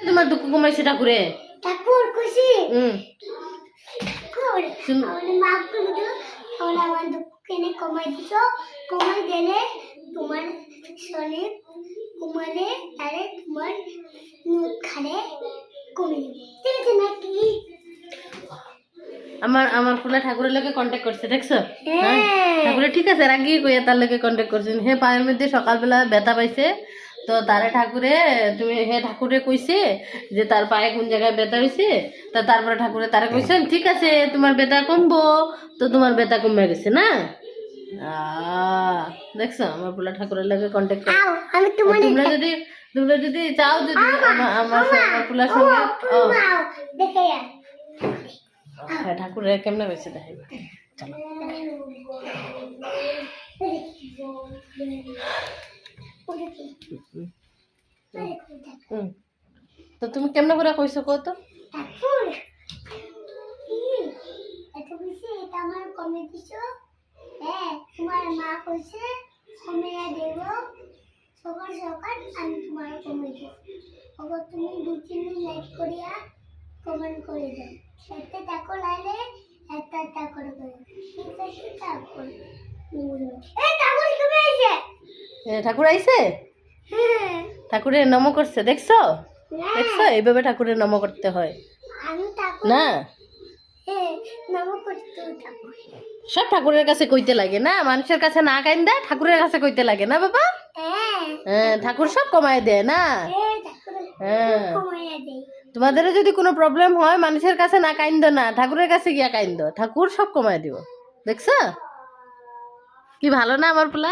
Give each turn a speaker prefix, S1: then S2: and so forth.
S1: তোমার দুঃখ কমাইছে ঠাকুরে?
S2: ঠাকুর খুশি
S1: হুম
S2: আমাদের মাফ করে দিও। তাহলে আমার দুঃখ কেনে কমাই দিছো। কমাই দিলে তোমার শরীর কমালে তাহলে তোমার মুখ খালে কমে যাবে। ঠিক আছে নাকি?
S1: আমার ফুলা ঠাকুরের লগে কন্টাক্ট করছে দেখছো?
S2: হ্যাঁ
S1: ঠাকুরে ঠিক আছে রাগি কইয়া তার লগে কন্টাক্ট করছেন। হে পায়ের মধ্যে সকালবেলা ব্যথা পাইছে, তো তারে ঠাকুরে তুমি হে ঠাকুরে কইছে যে তার পায়ে কোন জায়গায় ব্যথা হয়েছে, তা তারপরে ঠাকুরে তারা কইছেন ঠিক আছে তোমার ব্যথা কমবো, তো তোমার ব্যথা কমে গেছে না। দেখছো আমার ফুলা ঠাকুরের লগে কন্টাক্ট করে।
S2: আমি তোমার
S1: তোমরা যদি চাও যদি আমার ফুলার সঙ্গে
S2: দেখে
S1: হ্যাঁ ঠাকুরের কেমনে হয়েছে দেখাই চলো। তো তুমি কেমনে করে কইছো কত?
S2: ঠাকুর এত বেশি এটা আমার কমে দিছো। হ্যাঁ তোমার মা কইছে কমিয়ে দেব সকাল সকাল আমি তোমার কমে দেব। আবার তুমি 2-3 দিন লাইক করিয়া কমেন্ট করে দাও। একটা টাকা লাইলে একটা টাকা করে ঠিক আছে? ঠাকুর এই ঠাকুর কমে আইছে।
S1: ঠাকুর আইছে?
S2: হ্যাঁ
S1: ঠাকুরের নম করছে দেখছো? দেখছো এইভাবে ঠাকুরের নম করতে হয়
S2: আমি ঠাকুর
S1: না?
S2: নাম করতে ঠাকুর
S1: সব ঠাকুরের কাছে কইতে লাগে না, মানুষের কাছে না কাইন্দা ঠাকুরের কাছে কইতে লাগে না বাবা? হ্যাঁ ঠাকুর সব কমায় দেয় না। হ্যাঁ তোমাদেরও যদি কোনো প্রবলেম হয় মানুষের কাছে না কাইন্দ না, ঠাকুরের কাছে গিয়া কাইন্দ, ঠাকুর সব কমায় দিব। দেখছো কি ভালো না আমার পোলা?